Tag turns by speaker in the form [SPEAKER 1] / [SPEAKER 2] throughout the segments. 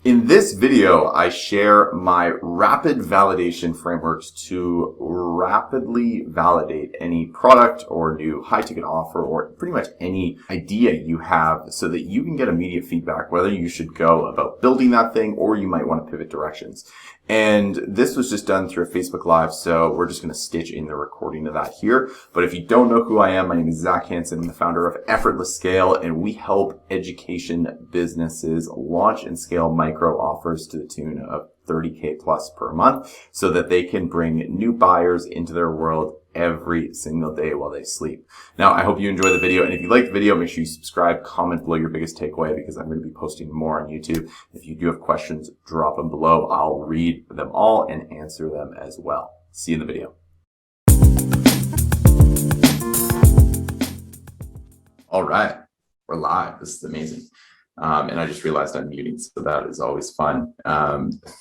[SPEAKER 1] In this video, I share my rapid validation frameworks to rapidly validate any product or new high-ticket offer or pretty much any idea you have so that you can get immediate feedback, whether you should go about building that thing or you might want to pivot directions. And this was just done through a Facebook Live, so we're just going to stitch in the recording of that here. But if you don't know who I am, my name is Hansen. I'm the founder of Effortless Scale, and we help education businesses launch and scale micro offers to the tune of $30K plus per month so that they can bring new buyers into their world every single day while they sleep. Now, I hope you enjoy the video. And if you like the video, make sure you subscribe, comment below your biggest takeaway because I'm going to be posting more on YouTube. If you do have questions, drop them below. I'll read them all and answer them as well. See you in the video. All right, we're live. This is amazing. And I just realized I'm muting, so that is always fun.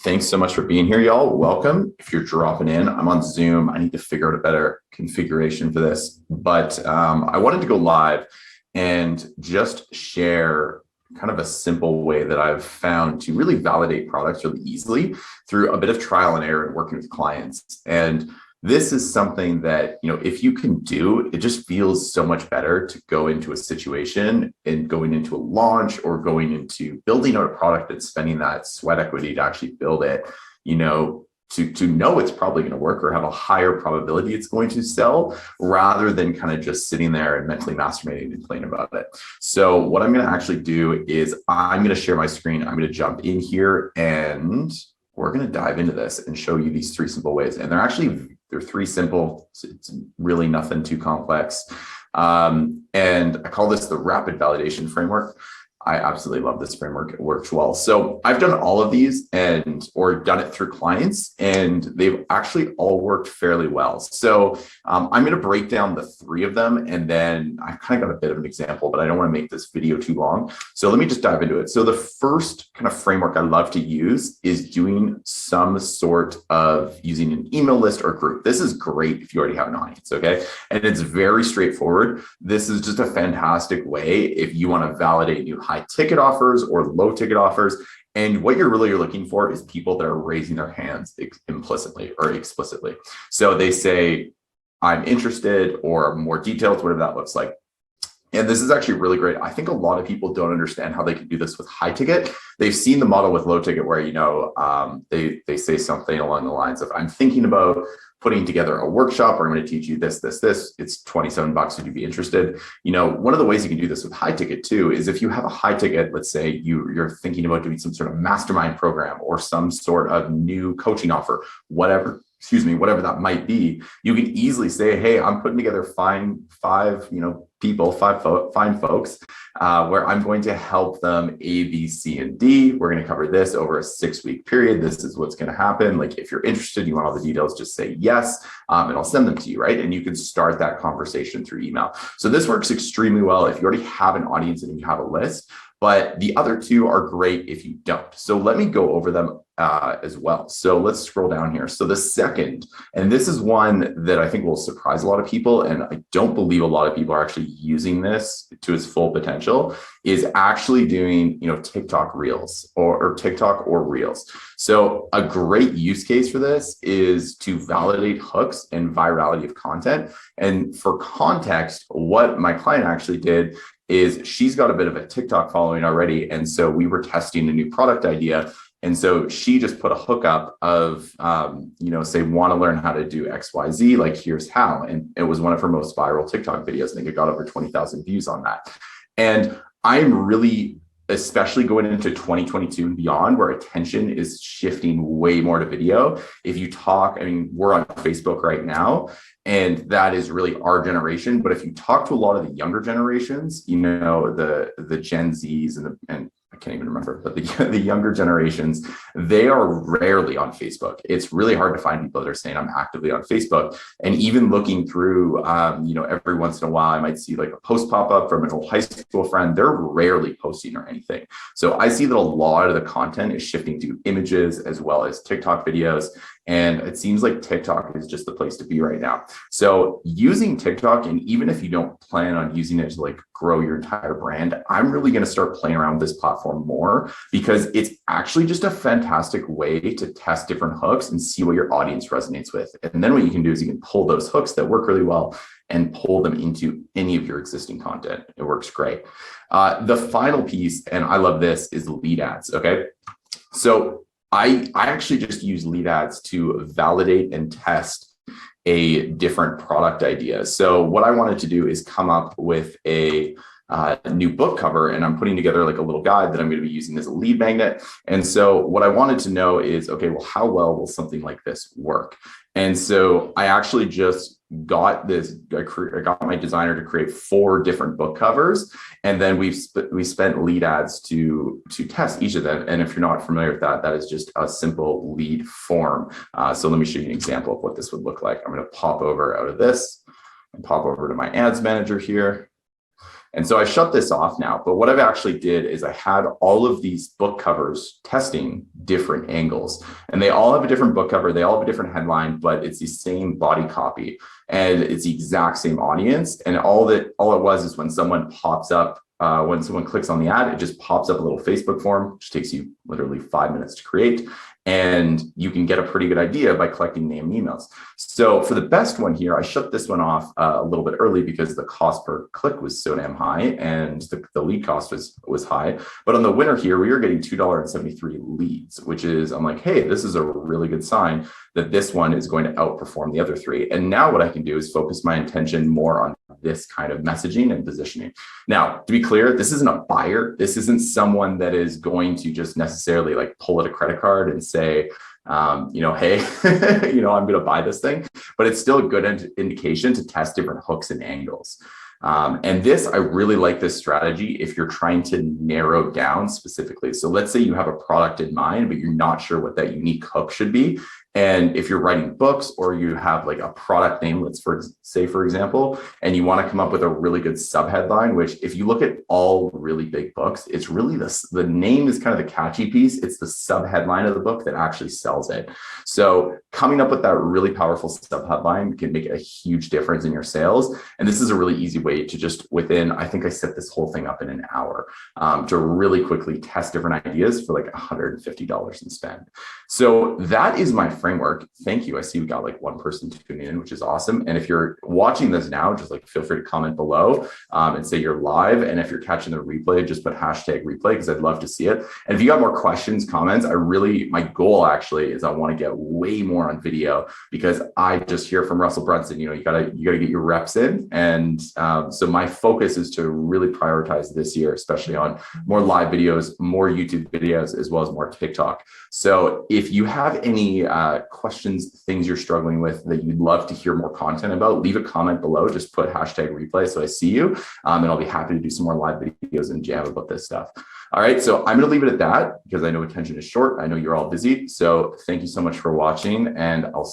[SPEAKER 1] Thanks so much for being here, y'all. Welcome. If you're dropping in, I'm on Zoom. I need to figure out a better configuration for this. But I wanted to go live and just share kind of a simple way that I've found to really validate products really easily through a bit of trial and error and working with clients. And this is something that, if you can do, it just feels so much better to go into a situation and going into a launch or going into building out a product and spending that sweat equity to actually build it, to know it's probably going to work or have a higher probability it's going to sell rather than kind of just sitting there and mentally masturbating and playing about it. So what I'm going to actually do is I'm going to share my screen. I'm going to jump in here and we're going to dive into this and show you these three simple ways. And they're three simple. It's really nothing too complex. And I call this the rapid validation framework. I absolutely love this framework. It works well. So I've done all of these or done it through clients, and they've actually all worked fairly well. So I'm going to break down the three of them, and then I've kind of got a bit of an example, but I don't want to make this video too long. So let me just dive into it. So the first kind of framework I love to use is doing some sort of using an email list or group. This is great if you already have an audience, okay? And it's very straightforward. This is just a fantastic way if you want to validate new high ticket offers or low ticket offers. And what you're really looking for is people that are raising their hands implicitly or explicitly. So they say, I'm interested, or more details, whatever that looks like. And this is actually really great. I think a lot of people don't understand how they can do this with high ticket. They've seen the model with low ticket where, they say something along the lines of, I'm thinking about putting together a workshop, or I'm going to teach you this. It's $27. Would you be interested? One of the ways you can do this with high ticket too is if you have a high ticket, let's say you're thinking about doing some sort of mastermind program or some sort of new coaching offer, whatever that might be, you can easily say, hey, I'm putting together five fine folks, where I'm going to help them A, B, C, and D. We're going to cover this over a 6-week period. This is what's going to happen. Like, if you're interested, you want all the details, just say yes, and I'll send them to you, right? And you can start that conversation through email. So this works extremely well if you already have an audience and you have a list. But the other two are great if you don't. So let me go over them as well. So let's scroll down here. So the second, and this is one that I think will surprise a lot of people, and I don't believe a lot of people are actually using this to its full potential, is actually doing, TikTok Reels or TikTok or Reels. So a great use case for this is to validate hooks and virality of content. And for context, what my client actually did is she's got a bit of a TikTok following already. And so we were testing a new product idea. And so she just put a hookup of, say, want to learn how to do XYZ, like here's how. And it was one of her most viral TikTok videos. I think it got over 20,000 views on that. And I'm really, especially going into 2022 and beyond, where attention is shifting way more to video. If you talk, we're on Facebook right now, and that is really our generation. But if you talk to a lot of the younger generations, the Gen Zs and I can't even remember, but the younger generations, they are rarely on Facebook. It's really hard to find people that are saying I'm actively on Facebook. And even looking through, every once in a while, I might see like a post pop up from an old high school friend. They're rarely posting or anything. So I see that a lot of the content is shifting to images as well as TikTok videos. And it seems like TikTok is just the place to be right now. So using TikTok, and even if you don't plan on using it to like grow your entire brand, I'm really going to start playing around with this platform more, because it's actually just a fantastic way to test different hooks and see what your audience resonates with. And then what you can do is you can pull those hooks that work really well and pull them into any of your existing content. It works great. The final piece, and I love this, is lead ads. Okay. So I actually just use lead ads to validate and test a different product idea. So what I wanted to do is come up with a new book cover, and I'm putting together like a little guide that I'm going to be using as a lead magnet. And so what I wanted to know is, okay, well, how well will something like this work? And so I actually just got I got my designer to create 4 different book covers, and then we spent lead ads to test each of them. And if you're not familiar with that, that is just a simple lead form. So let me show you an example of what this would look like. I'm going to pop over out of this and pop over to my ads manager here. And so I shut this off now, but what I've actually did is I had all of these book covers testing different angles, and they all have a different book cover. They all have a different headline, but it's the same body copy and it's the exact same audience. And all it was is when someone pops up, when someone clicks on the ad, it just pops up a little Facebook form, which takes you literally 5 minutes to create. And you can get a pretty good idea by collecting name and emails. So for the best one here, I shut this one off a little bit early because the cost per click was so damn high and the lead cost was high. But on the winner here, we are getting $2.73 leads, which is, I'm like, hey, this is a really good sign that this one is going to outperform the other 3. And now what I can do is focus my intention more on this kind of messaging and positioning. Now, to be clear, this isn't a buyer. This isn't someone that is going to just necessarily like pull out a credit card and say, hey, I'm going to buy this thing, but it's still a good indication to test different hooks and angles. And I really like this strategy if you're trying to narrow down specifically. So let's say you have a product in mind, but you're not sure what that unique hook should be. And if you're writing books or you have like a product name, let's say, for example, and you want to come up with a really good subheadline, which if you look at all really big books, it's really the name is kind of the catchy piece. It's the subheadline of the book that actually sells it. So coming up with that really powerful subheadline can make a huge difference in your sales. And this is a really easy way to just I think I set this whole thing up in an hour to really quickly test different ideas for like $150 in spend. So that is my framework. Thank you. I see we got like 1 person tuning in, which is awesome. And if you're watching this now, just like feel free to comment below and say you're live. And if you're catching the replay, just put #replay because I'd love to see it. And if you got more questions, comments, my goal actually is I want to get way more on video, because I just hear from Russell Brunson, you gotta get your reps in. And so my focus is to really prioritize this year, especially on more live videos, more YouTube videos, as well as more TikTok. So if you have any questions, things you're struggling with that you'd love to hear more content about, leave a comment below. Just put #replay so I see you, and I'll be happy to do some more live videos and jam about this stuff. All right, so I'm going to leave it at that because I know attention is short. I know you're all busy. So thank you so much for watching, and I'll